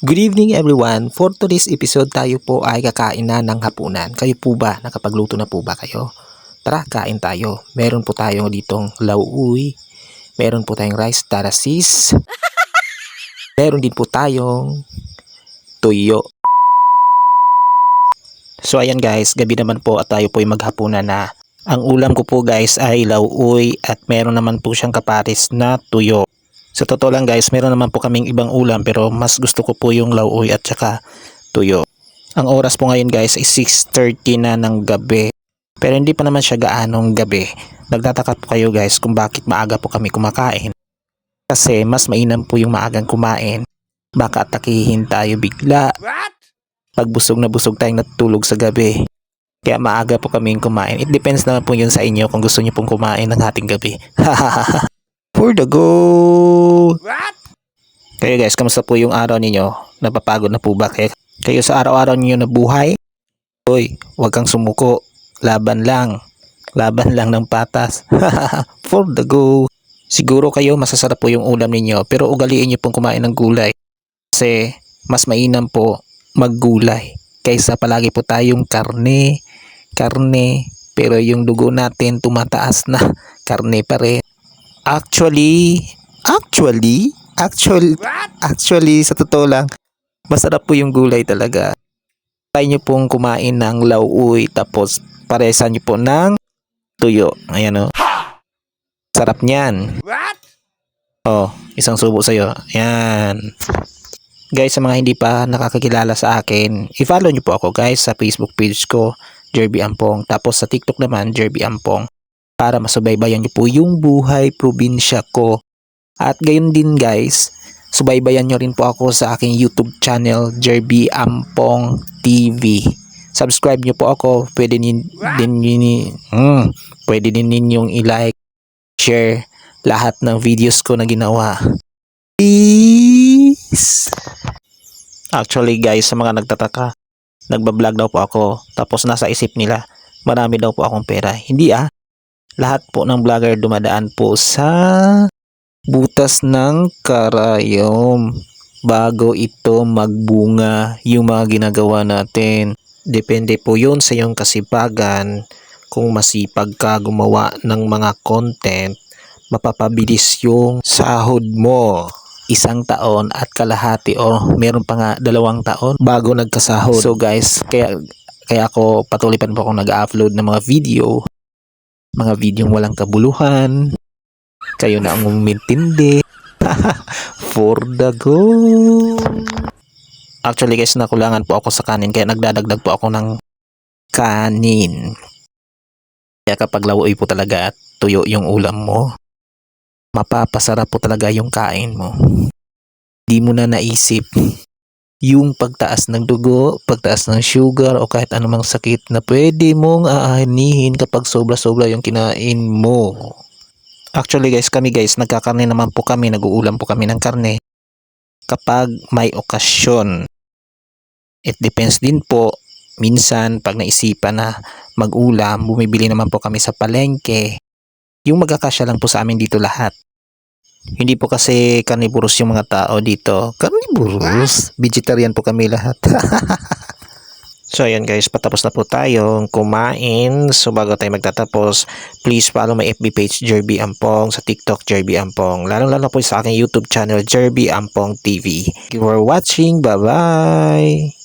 Good evening everyone. For today's episode tayo po ay kakain na ng hapunan. Kayo po ba? Nakapagluto na po ba kayo? Tara, kain tayo. Meron po tayong ditong lauoy. Meron po tayong rice tarasis. Meron din po tayong tuyo. So ayan guys, gabi naman po at tayo po ay maghapunan na. Ang ulam ko po guys ay lauoy at meron naman po siyang kapares na tuyo. Sa totoo lang guys, meron naman po kaming ibang ulam pero mas gusto ko po yung lauoy at saka tuyo. Ang oras po ngayon guys ay 6:30 na ng gabi. Pero hindi pa naman siya gaanong gabi. Nagtataka po kayo guys kung bakit maaga po kami kumakain. Kasi mas mainam po yung maagang kumain. Baka atakihin tayo bigla. Pag busog na busog tayong natutulog sa gabi. Kaya maaga po kaming kumain. It depends naman po yun sa inyo kung gusto niyo pong kumain ng hating gabi. For the go! Kayo guys, kamusta po yung araw ninyo? Napapagod na po ba kayo sa araw-araw ninyo na buhay? Hoy, huwag kang sumuko. Laban lang. Laban lang ng patas. For the go! Siguro kayo masasarap po yung ulam ninyo pero ugaliin nyo pong kumain ng gulay. Kasi mas mainam po maggulay kaysa palagi po tayong karne, pero yung dugo natin tumataas na karne pa rin. Actually, sa totoo lang, masarap po yung gulay talaga. Try nyo pong kumain ng lauoy tapos paresan nyo po ng tuyo. Ayan o. Sarap niyan. Oh, isang subo sa'yo. Ayan. Guys, sa mga hindi pa nakakakilala sa akin, i-follow nyo po ako guys sa Facebook page ko, Jerby Ampong. Tapos sa TikTok naman, Jerby Ampong. Para masubaybayan nyo po yung buhay probinsya ko. At gayon din guys, subaybayan nyo rin po ako sa aking YouTube channel, Jerby Ampong TV. Subscribe nyo po ako, pwede din ninyong i-like, share lahat ng videos ko na ginawa. Peace! Actually guys, sa mga nagtataka, nagbablog daw po ako, tapos nasa isip nila, marami daw po akong pera. Hindi lahat po ng vlogger dumadaan po sa butas ng karayom bago ito magbunga yung mga ginagawa natin. Depende po yun sa iyong kasipagan. Kung masipag ka gumawa ng mga content, mapapabilis yung sahod mo. 1 taon at kalahati o meron pa nga 2 taon bago nagkasahod. So guys, kaya ako patuloy pa rin po akong nag-upload ng mga videong walang kabuluhan. Kayo na ang umintindi. For the go! Actually guys, nakulangan po ako sa kanin kaya nagdadagdag po ako ng kanin. Kaya kapag lauoy po talaga at tuyo yung ulam mo, mapapasarap po talaga yung kain mo. Di mo na naisip yung pagtaas ng dugo, pagtaas ng sugar o kahit anumang sakit na pwede mong aanihin kapag sobra-sobra yung kinain mo. Actually guys, nagkakarne naman po kami, nag-uulam po kami ng karne kapag may okasyon. It depends din po, minsan pag naisipan na mag-ulam, bumibili naman po kami sa palengke. Yung magkakasya lang po sa amin dito lahat. Hindi po kasi carnivorous yung mga tao dito. Carnivorous? Vegetarian po kami lahat. So ayan guys, patapos na po tayong kumain. So bago tayo magtatapos, please follow my FB page Jerby Ampong, sa TikTok Jerby Ampong. Lalo po sa aking YouTube channel Jerby Ampong TV. Thank you for watching. Bye bye!